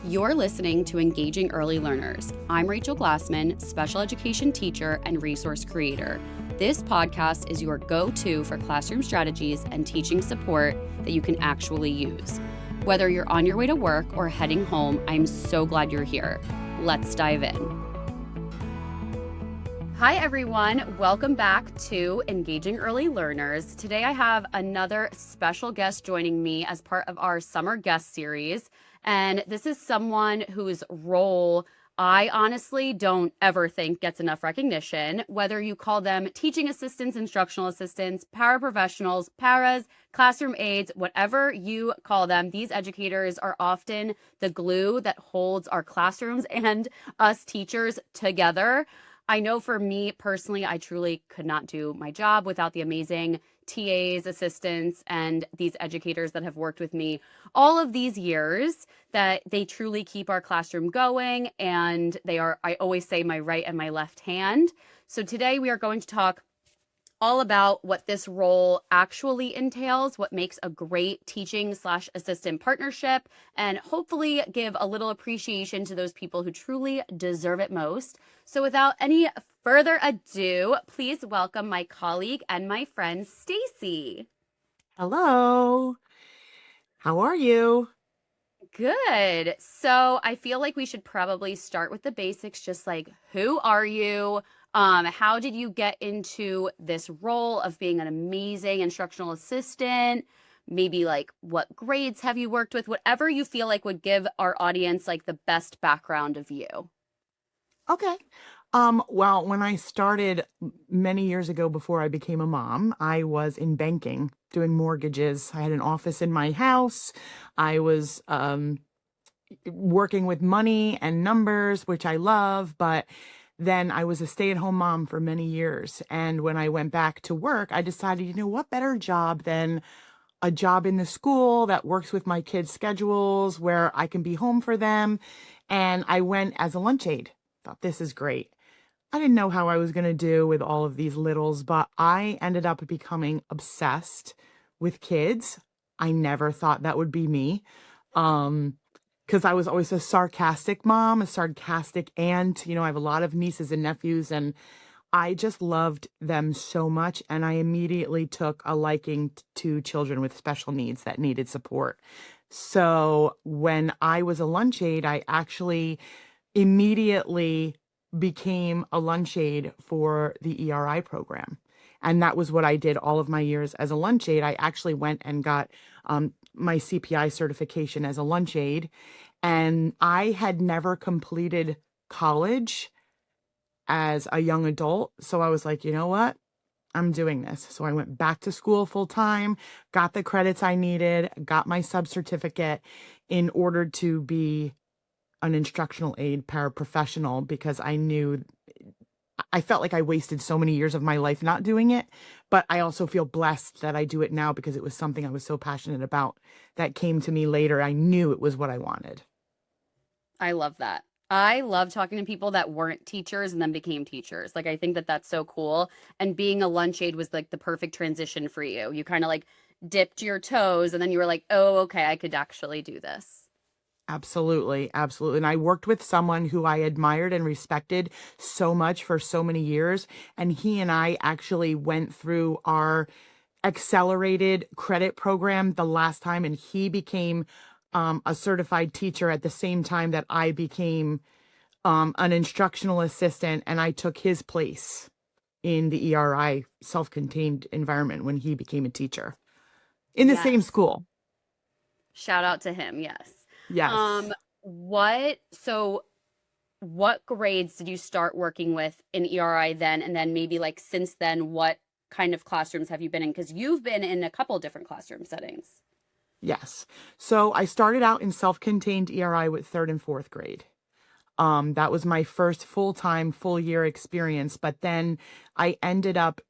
You're listening to Engaging Early Learners. I'm Rachel Glassman, special education teacher and resource creator. This podcast is your go-to for classroom strategies and teaching support that you can actually use. Whether you're on your way to work or heading home, I'm so glad you're here. Let's dive in. Hi, everyone. Welcome back to Engaging Early Learners. Today, I have another special guest joining me as part of our summer guest series. And this is someone whose role I honestly don't ever think gets enough recognition, whether you call them teaching assistants, instructional assistants, paraprofessionals, paras, classroom aides, whatever you call them. These educators are often the glue that holds our classrooms and us teachers together. I know for me personally, I truly could not do my job without the amazing TAs, assistants, and these educators that have worked with me all of these years, that they truly keep our classroom going, and they are, I always say, my right and my left hand. So today we are going to talk all about what this role actually entails, what makes a great teaching/assistant partnership, and hopefully give a little appreciation to those people who truly deserve it most. So without any further ado, please welcome my colleague and my friend, Stacey. Hello. How are you? Good. So I feel like we should probably start with the basics, just like, who are you? How did you get into this role of being an amazing instructional assistant? Maybe like what grades have you worked with? Whatever you feel like would give our audience like the best background of you. Okay. Well, when I started many years ago before I became a mom, I was in banking doing mortgages. I had an office in my house. I was working with money and numbers, which I love, but then I was a stay-at-home mom for many years. And when I went back to work, I decided, what better job than a job in the school that works with my kids' schedules, where I can be home for them. And I went as a lunch aide. Thought, this is great. I didn't know how I was going to do with all of these littles, but I ended up becoming obsessed with kids. I never thought that would be me. Because I was always a sarcastic mom, a sarcastic aunt. I have a lot of nieces and nephews, and I just loved them so much. And I immediately took a liking to children with special needs that needed support. So when I was a lunch aide, I actually immediately became a lunch aide for the ERI program. And that was what I did all of my years as a lunch aide. I actually went and got my CPI certification as a lunch aide. And I had never completed college as a young adult. So I was like, you know what? I'm doing this. So I went back to school full time, got the credits I needed, got my sub-certificate in order to be an instructional aide paraprofessional, because I felt like I wasted so many years of my life not doing it. But I also feel blessed that I do it now, because it was something I was so passionate about that came to me later. I knew it was what I wanted. I love that. I love talking to people that weren't teachers and then became teachers. Like, I think that that's so cool. And being a lunch aide was like the perfect transition for you. You kind of like dipped your toes and then you were like, oh, okay, I could actually do this. Absolutely. Absolutely. And I worked with someone who I admired and respected so much for so many years. And he and I actually went through our accelerated credit program the last time, and he became a certified teacher at the same time that I became an instructional assistant, and I took his place in the ERI self-contained environment when he became a teacher in the same Yes. school. Shout out to him. Yes. Yes. What grades did you start working with in ERI then? And then maybe like since then, what kind of classrooms have you been in? Because you've been in a couple different classroom settings. Yes. So I started out in self-contained ERI with third and fourth grade. That was my first full-time, full-year experience. But then I ended up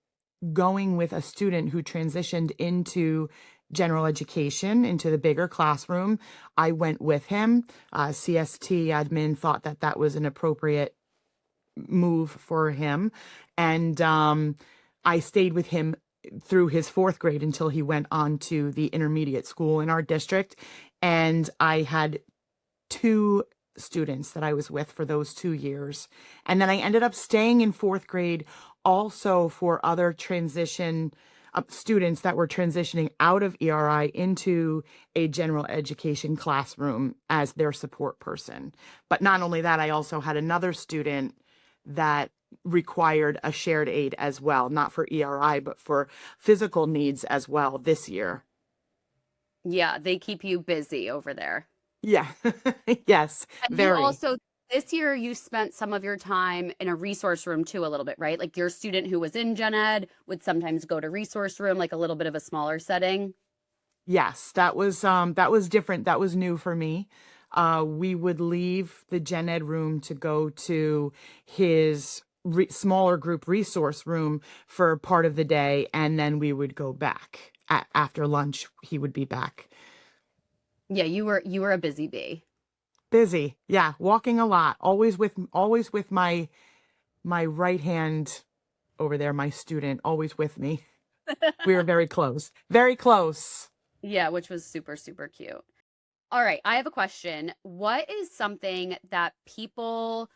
going with a student who transitioned into general education, into the bigger classroom. I went with him. CST admin thought that that was an appropriate move for him. And I stayed with him through his fourth grade until he went on to the intermediate school in our district. And I had two students that I was with for those 2 years. And then I ended up staying in fourth grade also for other transition students that were transitioning out of ERI into a general education classroom as their support person. But not only that, I also had another student that required a shared aid as well, not for ERI, but for physical needs as well this year. Yeah, they keep you busy over there. Yeah. Yes, And you very. also, this year, you spent some of your time in a resource room too, a little bit, right? Like your student who was in gen ed would sometimes go to resource room, like a little bit of a smaller setting. Yes, that was different. That was new for me. We would leave the gen ed room to go to his smaller group resource room for part of the day, and then we would go back. After lunch, he would be back. Yeah, you were a busy bee. Busy. Yeah, walking a lot. Always with my right hand over there, my student, always with me. We were very close. Very close. Yeah, which was super, super cute. All right, I have a question. What is something that people,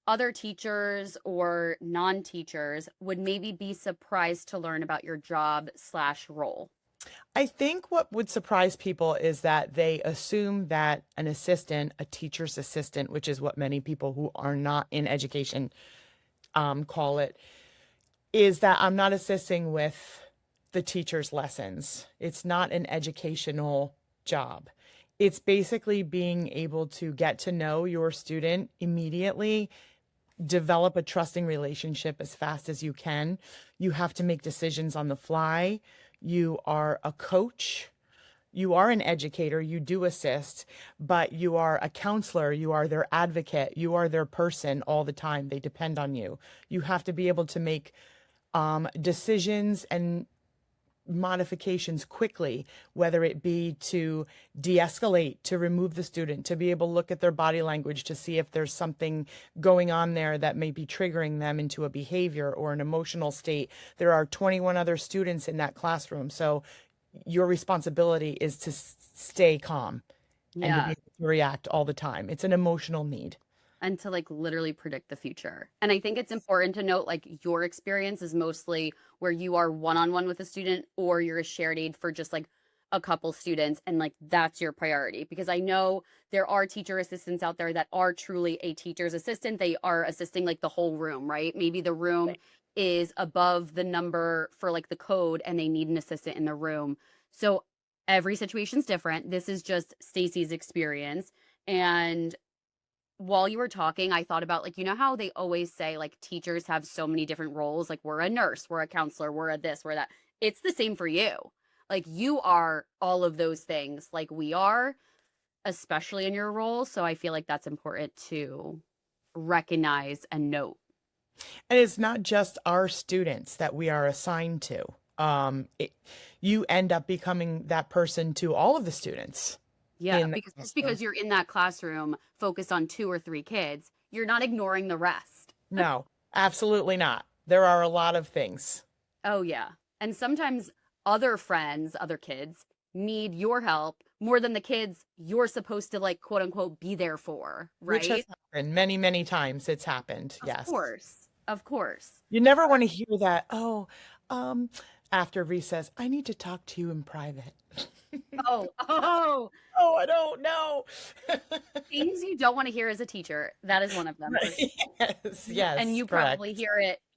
other teachers or non-teachers, would maybe be surprised to learn about your job slash role? I think what would surprise people is that they assume that an assistant, a teacher's assistant, which is what many people who are not in education call it, is that I'm not assisting with the teacher's lessons. It's not an educational job. It's basically being able to get to know your student immediately, develop a trusting relationship as fast as you can. You have to make decisions on the fly. You are a coach. You are an educator. You do assist, but you are a counselor. You are their advocate. You are their person all the time. They depend on you. You have to be able to make decisions and modifications quickly, whether it be to de-escalate, to remove the student, to be able to look at their body language to see if there's something going on there that may be triggering them into a behavior or an emotional state. There are 21 other students in that classroom, so your responsibility is to stay calm and to be Yeah, able to react all the time. It's an emotional need. and to like literally predict the future. And I think it's important to note like your experience is mostly where you are one-on-one with a student or you're a shared aid for just like a couple students and like that's your priority because I know there are teacher assistants out there that are truly a teacher's assistant. They are assisting like the whole room, right? Maybe the room Right. is above the number for like the code and they need an assistant in the room. So every situation's different. This is just Stacey's experience and while you were talking, I thought about like, you know how they always say like teachers have so many different roles, like we're a nurse, we're a counselor, we're a this, we're that. It's the same for you. Like you are all of those things like we are, especially in your role. So I feel like that's important to recognize and note. And it's not just our students that we are assigned to. You end up becoming that person to all of the students Yeah, in the because just classroom. because you're in that classroom focused on two or three kids, you're not ignoring the rest. No, absolutely not. There are a lot of things, Oh, yeah. And sometimes other friends, other kids need your help more than the kids you're supposed to like quote unquote be there for, which has right? happened many, many times. It's happened. Of Yes. course. Of course. You never want to hear that. Oh, um, after recess, I need to talk to you in private. Oh, oh, Oh, I don't know. things you don't want to hear as a teacher. That is one of them for Right. Yes, and yes, correct.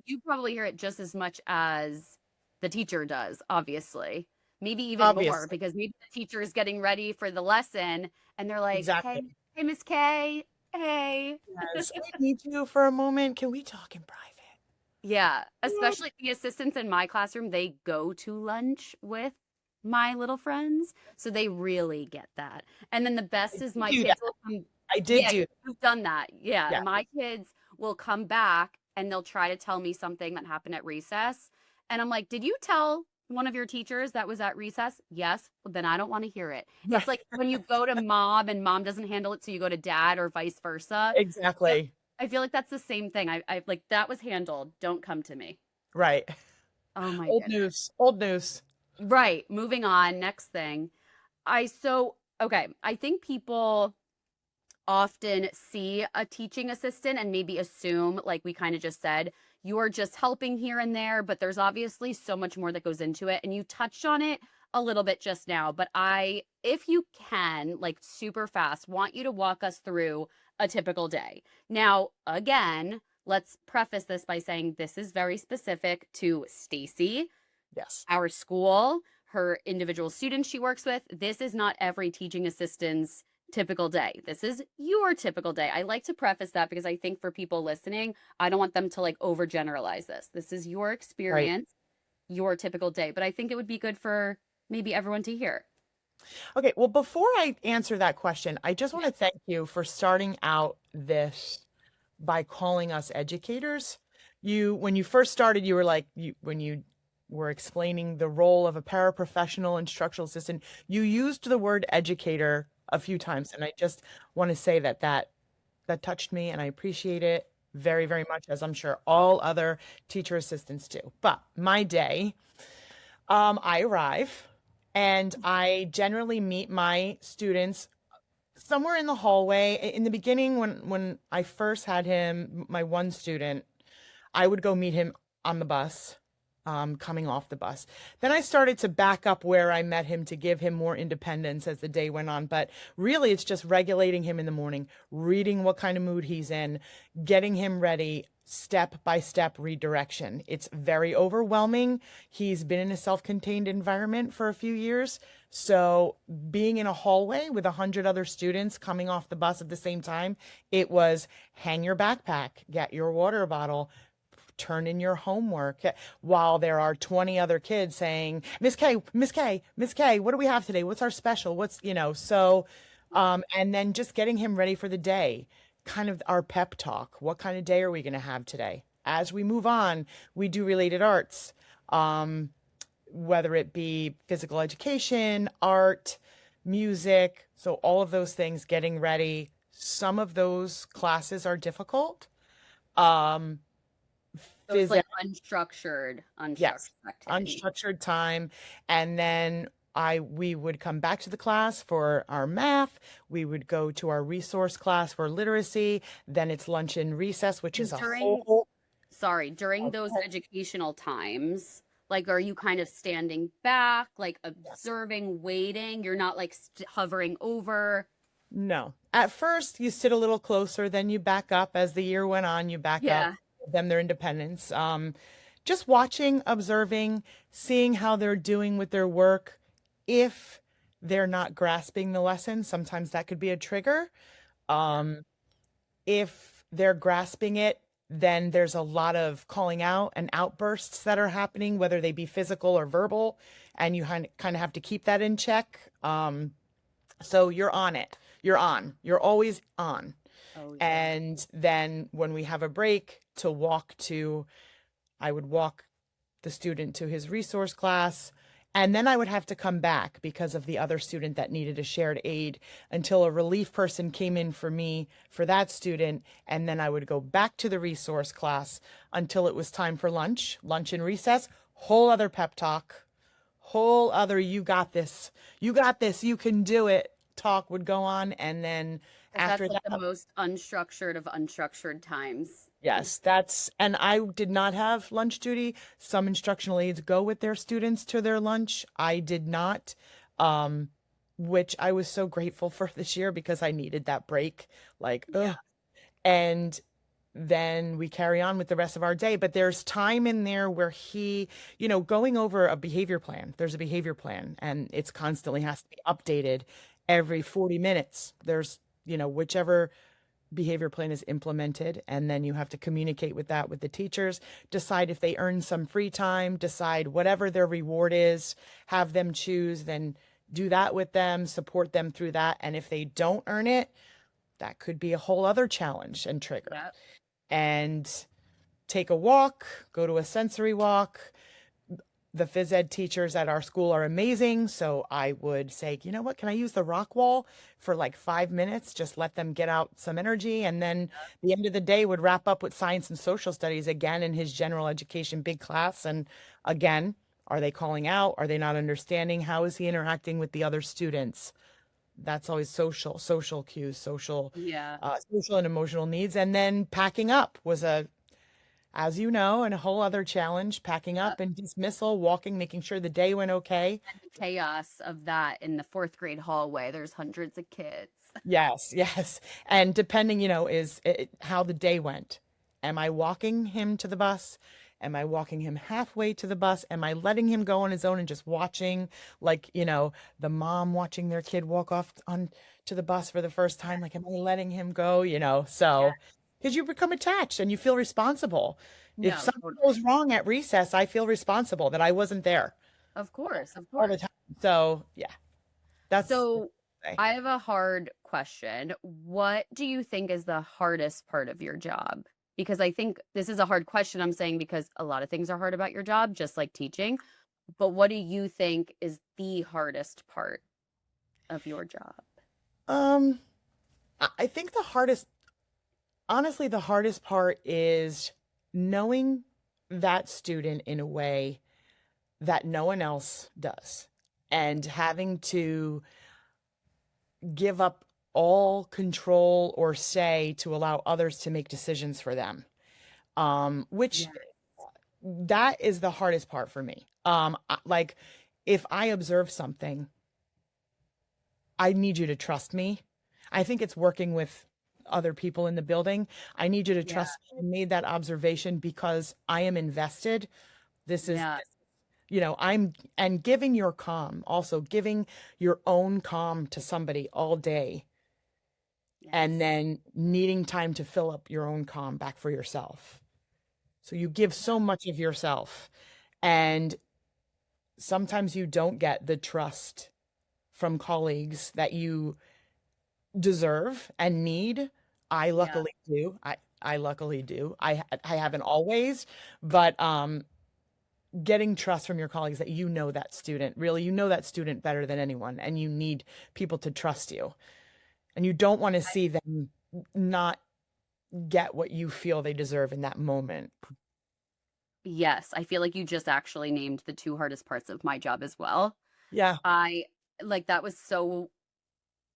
you probably hear it just as much as the teacher does, obviously. Maybe even more Obviously. because maybe the teacher is getting ready for the lesson and they're like, Exactly. hey, Miss K, hey. Yes. I need you for a moment. Can we talk in private? Yeah, especially the assistants in my classroom, they go to lunch with my little friends, so they really get that. And then the I best is did my do that. kids will come. I did Yeah, do. you've done that. Yeah, Yeah. my kids will come back and they'll try to tell me something that happened at recess. And I'm like, "Did you tell one of your teachers that was at recess?" "Yes." "Well, then I don't want to hear it." It's Right. like when you go to mom and mom doesn't handle it, so you go to dad or vice versa. Yeah, Exactly. I feel like that's the same thing. I like that was handled. Don't come to me. Right. Oh my Old goodness. news. Old news. Right. Moving on. Next thing. Okay. I think people often see a teaching assistant and maybe assume, like we kind of just said, you're just helping here and there, but there's obviously so much more that goes into it. And you touched on it a little bit just now, but I, if you can, like super fast, want you to walk us through a typical day. Now, again, let's preface this by saying this is very specific to Stacey, Yes. our school, her individual students she works with. This is not every teaching assistant's typical day. This is your typical day. I like to preface that because I think for people listening, I don't want them to like overgeneralize this. This is your Right. experience, your typical day. But I think it would be good for maybe everyone to hear. Okay, well, before I answer that question, I just want to Yes. thank you for starting out this by calling us educators. When you first started, you were like, when you were explaining the role of a paraprofessional instructional assistant, you used the word educator a few times, and I just want to say that touched me, and I appreciate it very, very much, as I'm sure all other teacher assistants do. But my day, I arrive and I generally meet my students somewhere in the hallway. In the beginning, when I first had him, my one student, I would go meet him on the bus, coming off the bus. Then I started to back up where I met him to give him more independence as the day went on. But really, it's just regulating him in the morning, reading what kind of mood he's in, getting him ready, step by step redirection. It's very overwhelming. He's been in a self-contained environment for a few years. So being in a hallway with 100 other students coming off the bus at the same time, it was hang your backpack, get your water bottle, turn in your homework while there are 20 other kids saying, Miss K, Miss K, Miss K, what do we have today? What's our special? And then just getting him ready for the day, kind of our pep talk. What kind of day are we going to have today? As we move on, we do related arts, whether it be physical education, art, music. So all of those things, getting ready. Some of those classes are difficult. Um, So it's phys like unstructured Yes, activity. unstructured time. And then we would come back to the class for our math. We would go to our resource class for literacy. Then it's lunch and recess, which is And a during, whole. sorry, during those educational times, like, are you kind of standing back, like Yes. observing, waiting? You're not like hovering over. No. At first, you sit a little closer, then you back up. As the year went on, you back up, Yeah. give them their independence. Just watching, observing, seeing how they're doing with their work. If they're not grasping the lesson, sometimes that could be a trigger. Um, if they're grasping it, then there's a lot of calling out and outbursts that are happening, whether they be physical or verbal, and you kind of have to keep that in check. So you're on it. You're on. You're always on. Oh, yeah. And then when we have a break I would walk the student to his resource class. And then I would have to come back because of the other student that needed a shared aid until a relief person came in for me for that student. And then I would go back to the resource class until it was time for lunch and recess, whole other pep talk, whole other you got this, you can do it talk would go on. And then Because that's after like the that, most unstructured of unstructured times. yes, and I did not have lunch duty. Some instructional aides go with their students to their lunch. I did not, um, which I was so grateful for this year because I needed that break. Like, Yeah. ugh. And then we carry on with the rest of our day. But there's time in there where going over a behavior plan, there's a behavior plan and it's constantly has to be updated every 40 minutes. There's, whichever behavior plan is implemented, and then you have to communicate with that with the teachers, decide if they earn some free time, decide whatever their reward is, have them choose, then do that with them, support them through that. And if they don't earn it, that could be a whole other challenge and trigger. Yep. And take a walk, go to a sensory walk. The phys ed teachers at our school are amazing. So I would say, you know what, can I use the rock wall for like 5 minutes? Just let them get out some energy. And then the end of the day would wrap up with science and social studies again in his general education big class. And again, are they calling out? Are they not understanding? How is he interacting with the other students? That's always social cues, Yeah. social and emotional needs. And then packing up was as you know, and a whole other challenge, packing Uh, up and dismissal, walking, making sure the day went okay. and the chaos of that in the fourth grade hallway. There's hundreds of kids. Yes, yes. And depending, is how the day went. Am I walking him to the bus? Am I walking him halfway to the bus? Am I letting him go on his own and just watching, like, the mom watching their kid walk off on to the bus for the first time? Like, am I letting him go? Yeah. So because you become attached and you feel responsible. If No, something goes totally. wrong at recess, I feel responsible that I wasn't there Of course, of all the course. time. So yeah, that's So I have a hard question. What do you think is the hardest part of your job? Because I think this is a hard question I'm saying because a lot of things are hard about your job, just like teaching. But what do you think is the hardest part of your job? um I think honestly, the hardest part is knowing that student in a way that no one else does and having to give up all control or say to allow others to make decisions for them. Which Yeah. that is the hardest part for me. Like if I observe something, I need you to trust me. I think it's working with other people in the building. I need you to Yeah. trust me. I made that observation because I am invested. This is, Yeah. I'm, and giving your calm, also giving your own calm to somebody all day and Yes. then needing time to fill up your own calm back for yourself. So you give so much of yourself and sometimes you don't get the trust from colleagues that you deserve and need. I Yeah. luckily do. I luckily do. I haven't always, but getting trust from your colleagues that that student, really that student better than anyone and you need people to trust you. And you don't want to see them not get what you feel they deserve in that moment. Yes. I feel like you just actually named the two hardest parts of my job as well. Yeah. I like that was so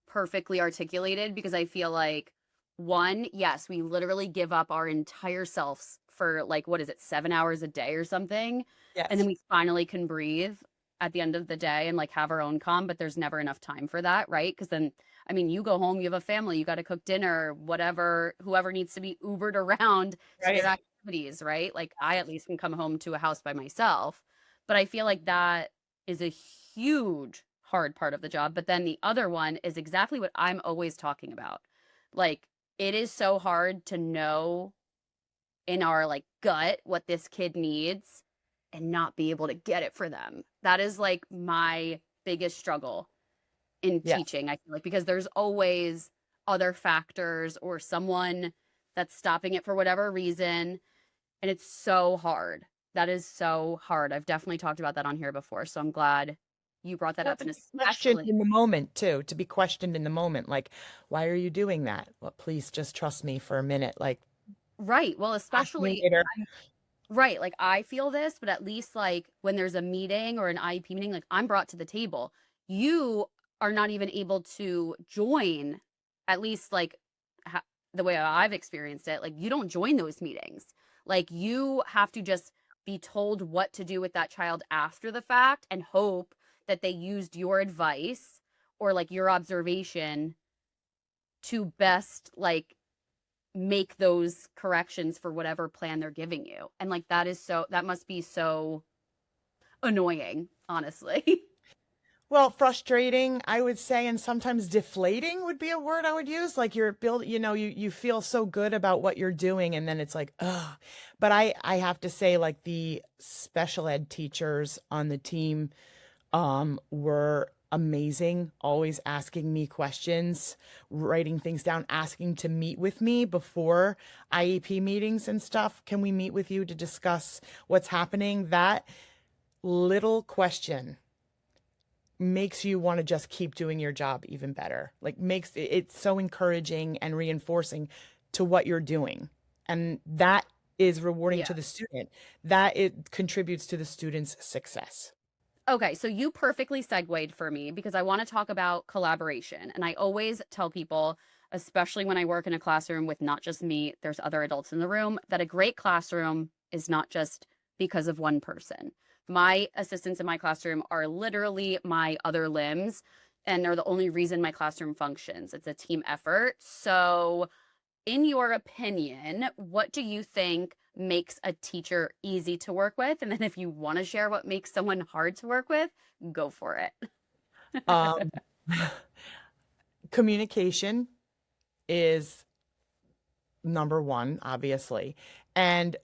perfectly articulated because I feel like one, yes, we literally give up our entire selves for like what is it, 7 hours a day or something, and then Yes. we finally can breathe at the end of the day and like have our own calm, but there's never enough time for that, right? Because then I mean, you go home, you have a family, you got to cook dinner, whatever, whoever needs to be Ubered around to their Right. activities, right? Like I at least can come home to a house by myself. But I feel like that is a huge hard part of the job. But then the other one is exactly what I'm always talking about. Like, it is so hard to know in our like gut what this kid needs and not be able to get it for them. That is like my biggest struggle in Yeah. teaching. I feel like because there's always other factors or someone that's stopping it for whatever reason. And it's so hard. That is so hard. I've definitely talked about that on here before. So I'm glad you brought that Well, up. to And be questioned especially, in the moment too, to be questioned in the moment, like, why are you doing that? Well, please just trust me for a minute. Like, right. Well, ask me especially, later. right. Like I feel this, but at least like when there's a meeting or an IEP meeting, like I'm brought to the table. You are not even able to join, at least like ha- the way I've experienced it. Like you don't join those meetings. Like you have to just be told what to do with that child after the fact and hope that they used your advice or like your observation to best like make those corrections for whatever plan they're giving you. And like that must be so annoying, honestly. Well, frustrating, I would say, and sometimes deflating would be a word I would use. Like you're you feel so good about what you're doing, and then it's like, ugh. But I have to say, like the special ed teachers on the team, were amazing, always asking me questions, writing things down, asking to meet with me before IEP meetings and stuff. Can we meet with you to discuss what's happening? That little question makes you want to just keep doing your job even better. Like makes it's so encouraging and reinforcing to what you're doing. And that is rewarding Yeah. to the student. That it contributes to the student's success. Okay, so you perfectly segued for me because I want to talk about collaboration. And I always tell people, especially when I work in a classroom with not just me, there's other adults in the room, that a great classroom is not just because of one person. My assistants in my classroom are literally my other limbs, and they're the only reason my classroom functions. It's a team effort. So, in your opinion, what do you think makes a teacher easy to work with? And then if you want to share what makes someone hard to work with, go for it. Um, communication is number one, obviously. And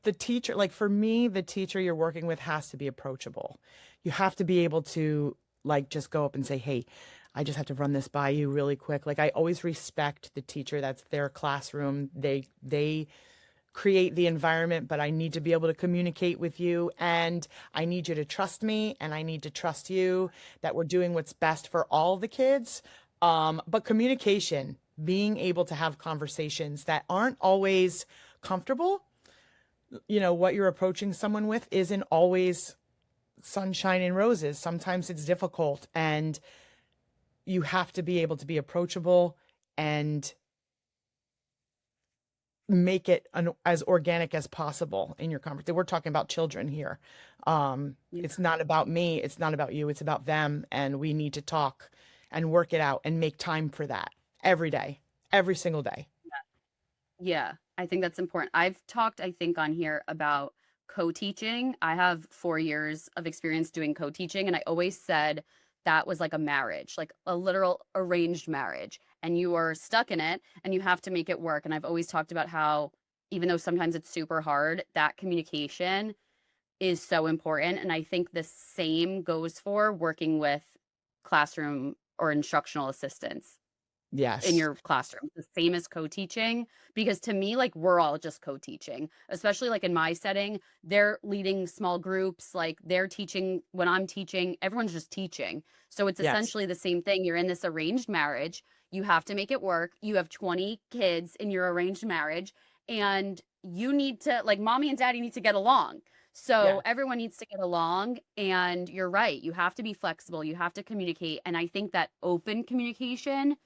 the teacher, like for me, the teacher you're working with has to be approachable. You have to be able to like just go up and say, "Hey, I just have to run this by you really quick." Like I always respect the teacher. That's their classroom. They create the environment, but I need to be able to communicate with you, and I need you to trust me, and I need to trust you that we're doing what's best for all the kids. But communication, being able to have conversations that aren't always comfortable, what you're approaching someone with isn't always sunshine and roses. Sometimes it's difficult, and you have to be able to be approachable and make it as organic as possible in your conversation. We're talking about children here. Yeah. It's not about me. It's not about you. It's about them. And we need to talk and work it out and make time for that every day, every single day. Yeah, I think that's important. I've talked, I think, on here about co-teaching. I have 4 years of experience doing co-teaching, and I always said that was like a marriage, like a literal arranged marriage, and you are stuck in it and you have to make it work. And I've always talked about how, even though sometimes it's super hard, that communication is so important. And I think the same goes for working with classroom or instructional assistants in Yes. your classroom, the same as co-teaching, because to me, like, we're all just co-teaching, especially like in my setting. They're leading small groups, like they're teaching when I'm teaching, everyone's just teaching. So it's Yes. essentially the same thing. You're in this arranged marriage, you have to make it work. You have 20 kids in your arranged marriage, and you need to, like, mommy and daddy need to get along. So Yeah. everyone needs to get along, and you're right, you have to be flexible, you have to communicate. And I think that open communication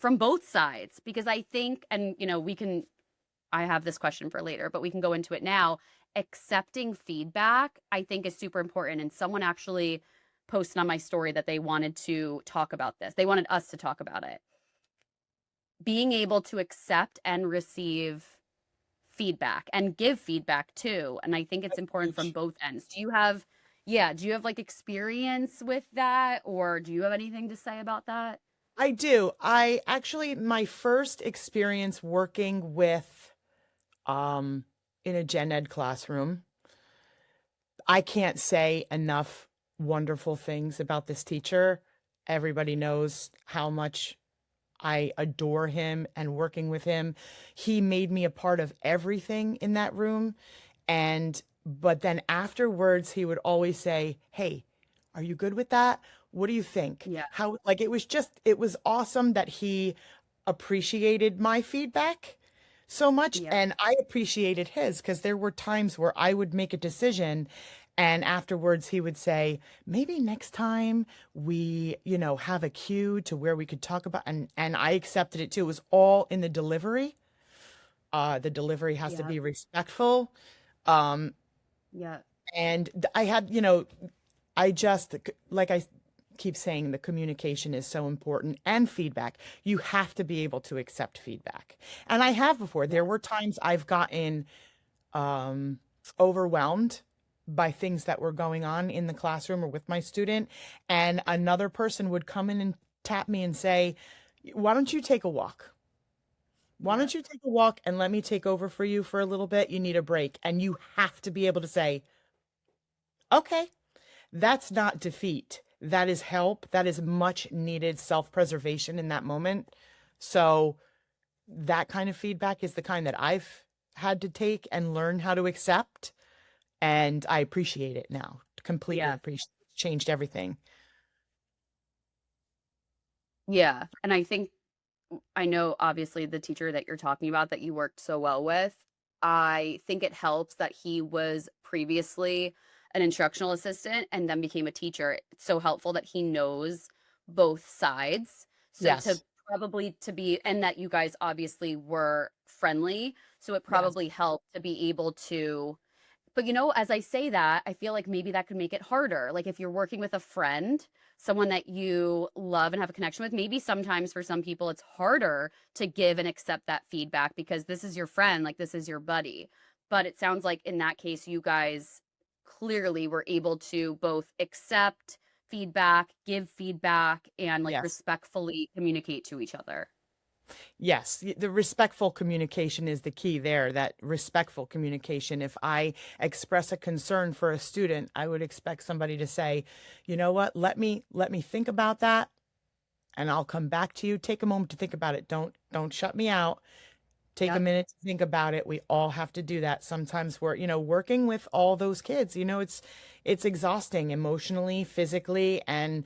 from both sides, because I think, and we can, I have this question for later, but we can go into it now. Accepting feedback, I think, is super important. And someone actually posted on my story that they wanted to talk about this. They wanted us to talk about it. Being able to accept and receive feedback and give feedback too. And I think it's important from Huge. both ends. Do you have like experience with that, or do you have anything to say about that? I do. I actually, my first experience working with, um, in a gen ed classroom, I can't say enough wonderful things about this teacher. Everybody knows how much I adore him and working with him. He made me a part of everything in that room. But then afterwards, he would always say, "Hey, are you good with that? What do you think?" Yeah. Like, it was awesome that he appreciated my feedback so much. Yeah. And I appreciated his, because there were times where I would make a decision, and afterwards he would say, "Maybe next time we, have a cue to where we could talk about," and I accepted it too. It was all in the delivery. The delivery has to Yeah. be respectful. Um, Yeah. and I had, I just, like I keep saying, the communication is so important, and feedback. You have to be able to accept feedback. And I have before. Yeah. There were times I've gotten um, overwhelmed by things that were going on in the classroom or with my student. And another person would come in and tap me and say, "Why don't you take a walk? Why Yeah. don't you take a walk and let me take over for you for a little bit? You need a break." And you have to be able to say, "Okay, that's not defeat. That is help. That is much needed self-preservation in that moment." So that kind of feedback is the kind that I've had to take and learn how to accept. And I appreciate it now. Completely Yeah. appreciate it. Changed everything. Yeah. And I know obviously the teacher that you're talking about that you worked so well with. I think it helps that he was previously an instructional assistant and then became a teacher. It's so helpful that he knows both sides. So to Yes. probably to be, and that you guys obviously were friendly. So it Yes. probably helped to be able to, but as I say that, I feel like maybe that could make it harder. Like if you're working with a friend, someone that you love and have a connection with, maybe sometimes for some people it's harder to give and accept that feedback because this is your friend, like this is your buddy. But it sounds like in that case, you guys clearly were able to both accept feedback, give feedback, and like Yes. respectfully communicate to each other. Yes, the respectful communication is the key there, that respectful communication. If I express a concern for a student, I would expect somebody to say, you know what, let me think about that and I'll come back to you. Take a moment to think about it. Don't shut me out. Take a Yep. minute to think about it. We all have to do that. Sometimes we're, working with all those kids, it's exhausting emotionally, physically, and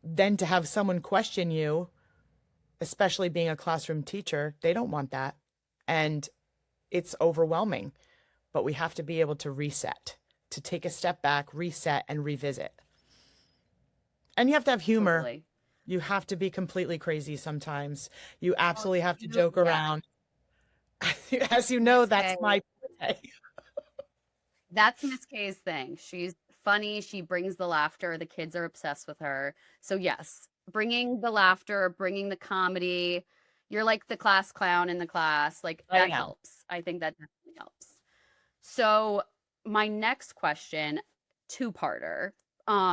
then to have someone question you, especially being a classroom teacher, they don't want that. And it's overwhelming, but we have to be able to reset, to take a step back, reset, and revisit. And you have to have humor. Totally. You have to be completely crazy sometimes. You Oh, absolutely have to joke yeah. around. As you know, Miss that's K. my forte. That's Miss K's thing. She's funny. She brings the laughter. The kids are obsessed with her. So, yes, bringing the laughter, bringing the comedy. You're like the class clown in the class. Like, I that am. helps. I think that definitely helps. So, my next question, two-parter,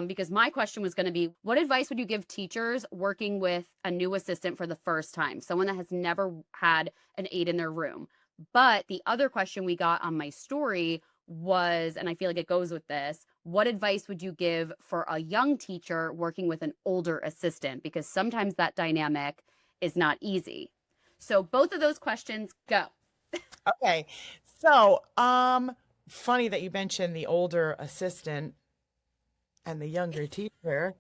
because my question was going to be, what advice would you give teachers working with a new assistant for the first time, someone that has never had an aide in their room? But the other question we got on my story was, and I feel like it goes with this, what advice would you give for a young teacher working with an older assistant? Because sometimes that dynamic is not easy. So both of those questions go. Okay. So, funny that you mentioned the older assistant and the younger teacher.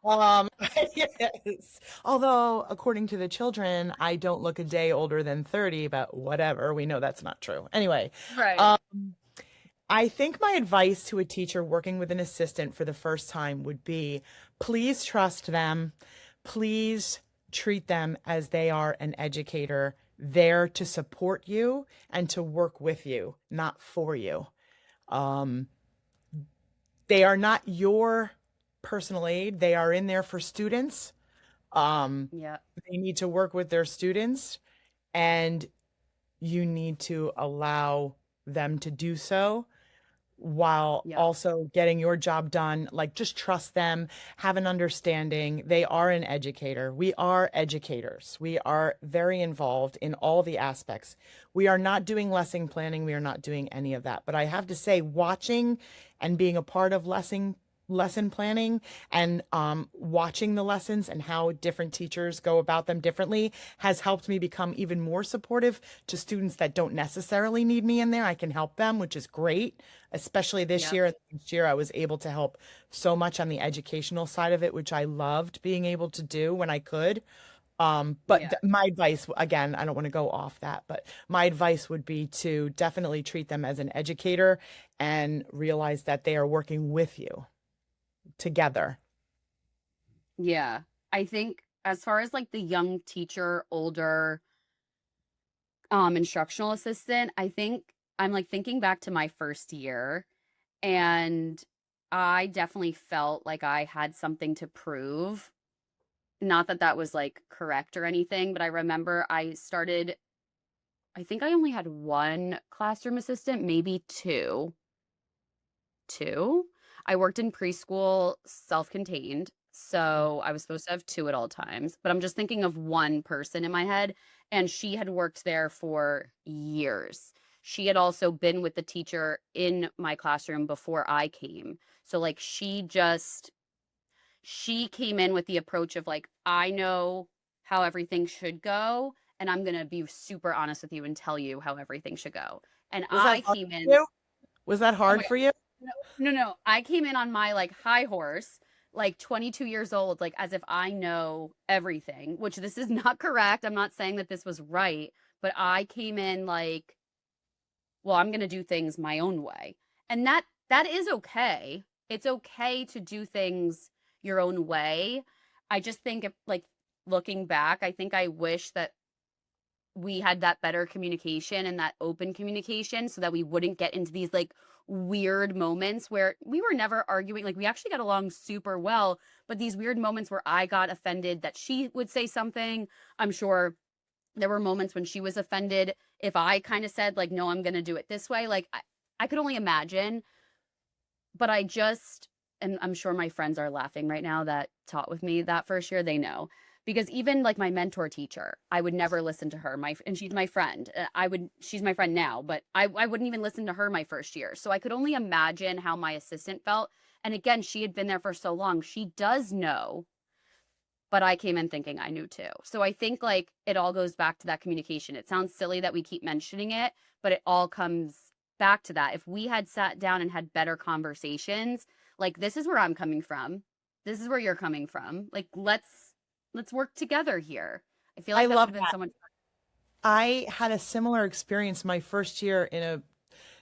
Um, yes. Although, according to the children, I don't look a day older than 30, but whatever. We know that's not true. Anyway, Right. um, I think my advice to a teacher working with an assistant for the first time would be please trust them. Please treat them as they are an educator there to support you and to work with you, not for you. Um, they are not your personal aid. They are in there for students. Um, Yeah. they need to work with their students, and you need to allow them to do so while Yeah. also getting your job done. Like, just trust them, have an understanding. They are an educator. We are educators. We are very involved in all the aspects. We are not doing lesson planning. We are not doing any of that. But I have to say, watching and being a part of lesson planning and watching the lessons and how different teachers go about them differently has helped me become even more supportive to students that don't necessarily need me in there. I can help them, which is great. Especially this Yep. year and next year, I was able to help so much on the educational side of it, which I loved being able to do when I could. But Yeah. my advice, again, I don't want to go off that, but my advice would be to definitely treat them as an educator and realize that they are working with you together. Yeah. I think as far as like the young teacher, older instructional assistant, I think I'm like thinking back to my first year and I definitely felt like I had something to prove. Not that that was like correct or anything, but I remember I think I only had one classroom assistant, maybe two. Two. I worked in preschool, self-contained, so I was supposed to have two at all times, but I'm just thinking of one person in my head, and she had worked there for years. She had also been with the teacher in my classroom before I came. So like she came in with the approach of like, I know how everything should go, and I'm gonna be super honest with you and tell you how everything should go. And Was that I hard came for in, you? Was that oh my hard God, for you? no. I came in on my like high horse, like 22 years old, like as if I know everything, which this is not correct. I'm not saying that this was right, but I came in like, well, I'm going to do things my own way. And that is okay. It's okay to do things your own way. I just think if, like, looking back, I think I wish that we had that better communication and that open communication so that we wouldn't get into these like weird moments where we were never arguing. Like we actually got along super well, but these weird moments where I got offended that she would say something. I'm sure there were moments when she was offended if I kind of said like, no, I'm going to do it this way. Like I could only imagine, but I just, and I'm sure my friends are laughing right now that taught with me that first year, they know. Because even like my mentor teacher, I would never listen to her. And she's my friend. She's my friend now, but I wouldn't even listen to her my first year. So I could only imagine how my assistant felt. And again, she had been there for so long. She does know, but I came in thinking I knew too. So I think like it all goes back to that communication. It sounds silly that we keep mentioning it, but it all comes back to that. If we had sat down and had better conversations, like this is where I'm coming from. This is where you're coming from. Like let's work together here. I feel I like that would love have been that. so much. I had a similar experience my first year in a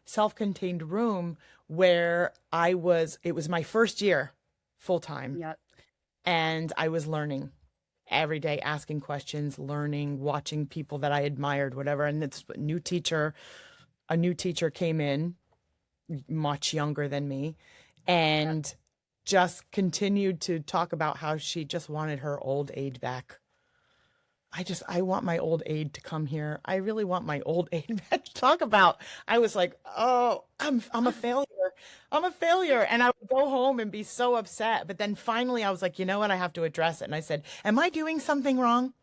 self-contained room where it was my first year full time, Yep. and I was learning every day, asking questions, learning, watching people that I admired, whatever. And it's a new teacher came in, much younger than me, Yep. and just continued to talk about how she just wanted her old aide back. I want my old aide to come here. I really want my old aide back to talk about. I was like, oh, I'm a failure. I'm a failure. And I would go home and be so upset. But then finally I was like, you know what? I have to address it. And I said, am I doing something wrong?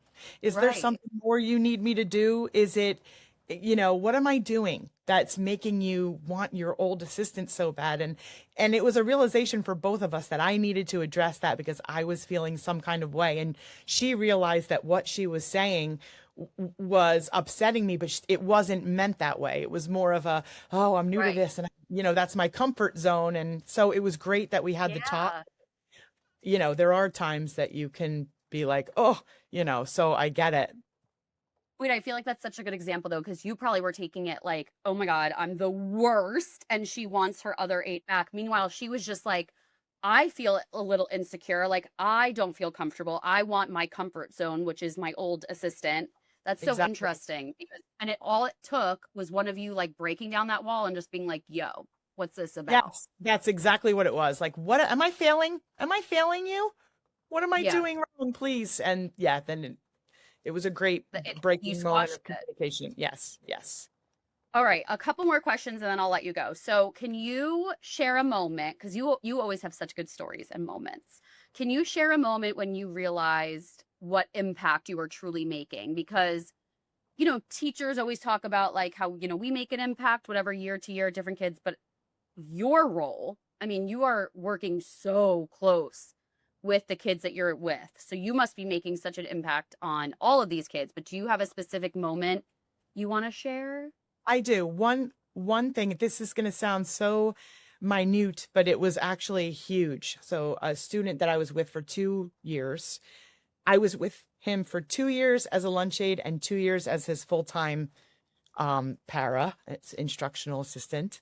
Is there Right. something more you need me to do? Is it, what am I doing that's making you want your old assistant so bad? And it was a realization for both of us that I needed to address that because I was feeling some kind of way. And she realized that what she was saying was upsetting me, but it wasn't meant that way. It was more of a, oh, I'm new to Right. this, and that's my comfort zone. And so it was great that we had the talk. Yeah. There are times that you can be like, oh, so I get it. Wait, I feel like that's such a good example though, because you probably were taking it like, oh my God, I'm the worst. And she wants her other eight back. Meanwhile, she was just like, I feel a little insecure. Like, I don't feel comfortable. I want my comfort zone, which is my old assistant. That's so Exactly. interesting. And all it took was one of you like breaking down that wall and just being like, yo, what's this about? Yes, that's exactly what it was. Like, what am I failing? Am I failing you? What am I Yeah. doing wrong, please? And yeah, then it was a great You breaking moment squashed of it. communication. Yes, yes. All right, a couple more questions and then I'll let you go. So, can you share a moment cuz you always have such good stories and moments. Can you share a moment when you realized what impact you were truly making? Because teachers always talk about like how, we make an impact whatever year to year different kids, but your role, I mean, you are working so close with the kids that you're with. So you must be making such an impact on all of these kids, but do you have a specific moment you want to share? I do. One thing, this is going to sound so minute, but it was actually huge. So a student that I was with for 2 years, I was with him for 2 years as a lunch aide and 2 years as his full-time it's instructional assistant.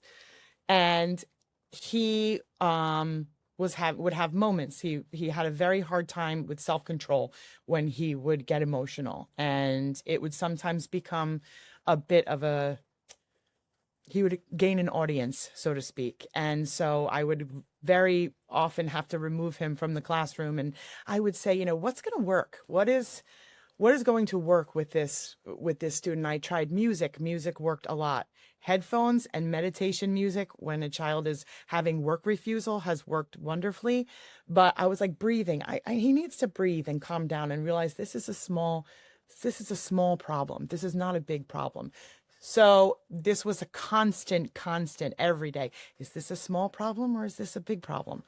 And he would have moments. He had a very hard time with self-control when he would get emotional, and it would sometimes become a bit of a he would gain an audience, so to speak. And so I would very often have to remove him from the classroom, and I would say, what's going to work? What is going to work with this student? I tried music. Music worked a lot. Headphones and meditation music when a child is having work refusal has worked wonderfully. But I was like, breathing. He needs to breathe and calm down and realize this is a small problem. This is not a big problem. So this was a constant every day. Is this a small problem or is this a big problem?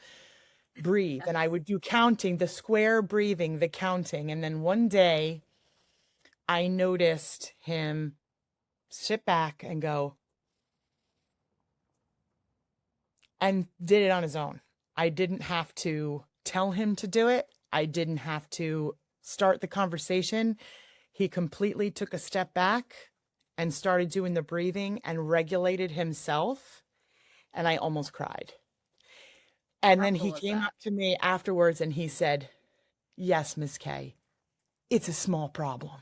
Breathe. And I Yes. would do counting, the square breathing, the counting. And then one day I noticed him sit back and go and did it on his own. I didn't have to tell him to do it. I didn't have to start the conversation. He completely took a step back and started doing the breathing and regulated himself. And I almost cried. And How then he cool is came that? up to me afterwards and he said, "Yes, Miss K, it's a small problem."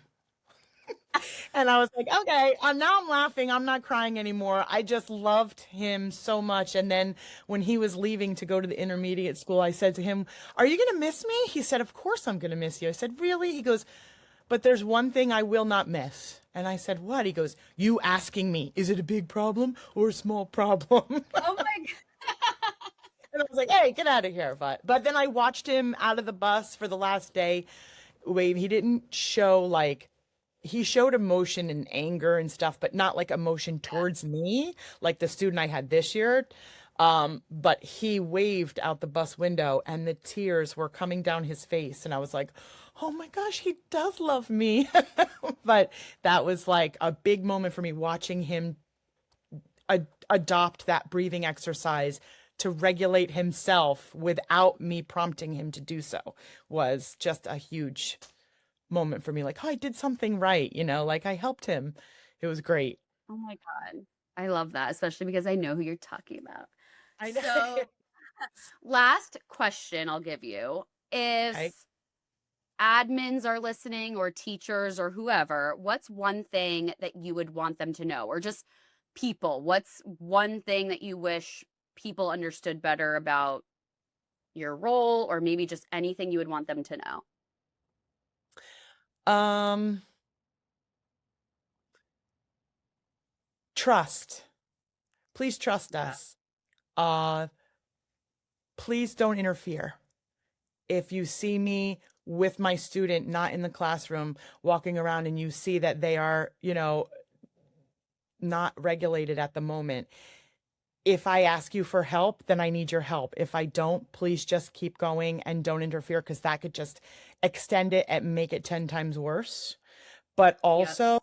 And I was like, okay, now I'm laughing. I'm not crying anymore. I just loved him so much. And then when he was leaving to go to the intermediate school, I said to him, "Are you going to miss me?" He said, "Of course I'm going to miss you." I said, "Really?" He goes, "But there's one thing I will not miss." And I said, "What?" He goes, "You asking me, is it a big problem or a small problem?" Oh my And I was like, "Hey, get out of here." But then I watched him out of the bus for the last day. Wait, he didn't show like he showed emotion and anger and stuff, but not like emotion towards me, like the student I had this year. But he waved out the bus window and the tears were coming down his face. And I was like, oh my gosh, he does love me. But that was like a big moment for me watching him adopt that breathing exercise to regulate himself without me prompting him to do so was just a huge moment for me. Like, oh, I did something right, like I helped him. It was great. Oh my God. I love that, especially because I know who you're talking about. I know. So, last question I'll give you. Okay. If admins are listening or teachers or whoever, what's one thing that you would want them to know? Or just people, what's one thing that you wish people understood better about your role, or maybe just anything you would want them to know? Um, Trust. Please trust Yeah. us. Uh, please don't interfere. If you see me with my student not in the classroom walking around and you see that they are, not regulated at the moment, if I ask you for help, then I need your help. If I don't, please just keep going and don't interfere because that could just extend it and make it 10 times worse. But Yep. also,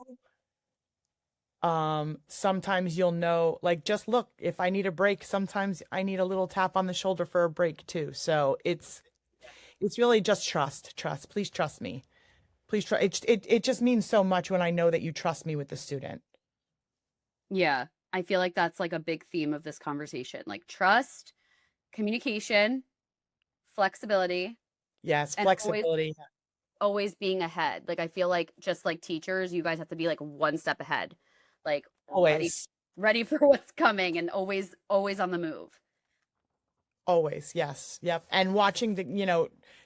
sometimes you'll know, like, just look, if I need a break, sometimes I need a little tap on the shoulder for a break too. So it's really just trust. Please trust me. Please trust. It just means so much when I know that you trust me with the student. Yeah. I feel like that's like a big theme of this conversation, like trust, communication, flexibility, Yes, and always flexibility. always being ahead. Like I feel like just like teachers, you guys have to be like one step ahead. Like Always. ready for what's coming and always on the move. Always, yes. Yep. And watching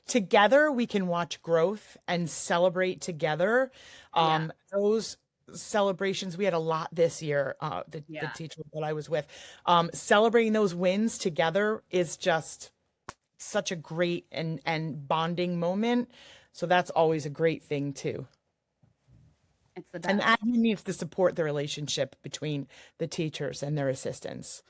together we can watch growth and celebrate together. Yeah. Those celebrations, we had a lot this year, the Yeah. teacher that I was with. Celebrating those wins together is just such a great and bonding moment. So that's always a great thing too. It's the And best. admin needs to support the relationship between the teachers and their assistants.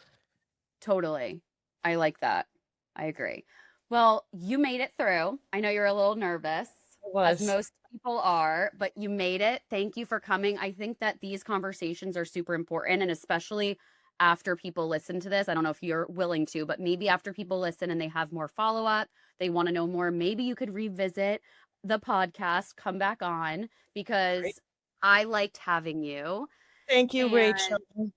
Totally. I like that. I agree. Well, you made it through. I know you're a little nervous, It as was. most people are, but you made it. Thank you for coming. I think that these conversations are super important, and especially after people listen to this. I don't know if you're willing to, but maybe after people listen and they have more follow up, they want to know more, maybe you could revisit the podcast, come back on, Great. because I liked having you. Thank you, Rachel. And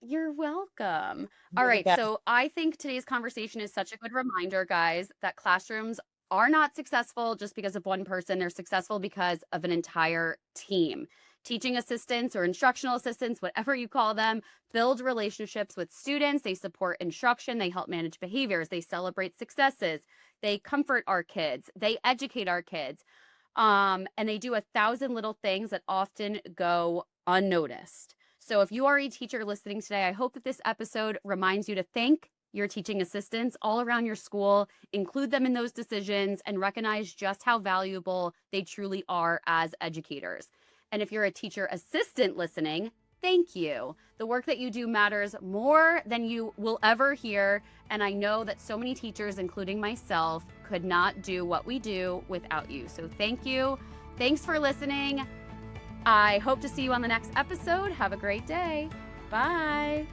you're welcome. All You're the right. best. So I think today's conversation is such a good reminder, guys, that classrooms are not successful just because of one person. They're successful because of an entire team. Teaching assistants or instructional assistants, whatever you call them, build relationships with students. They support instruction. They help manage behaviors. They celebrate successes. They comfort our kids. They educate our kids. And they do 1,000 little things that often go unnoticed. So if you are a teacher listening today, I hope that this episode reminds you to thank your teaching assistants all around your school, include them in those decisions, and recognize just how valuable they truly are as educators. And if you're a teacher assistant listening, thank you. The work that you do matters more than you will ever hear. And I know that so many teachers, including myself, could not do what we do without you. So thank you. Thanks for listening. I hope to see you on the next episode. Have a great day. Bye.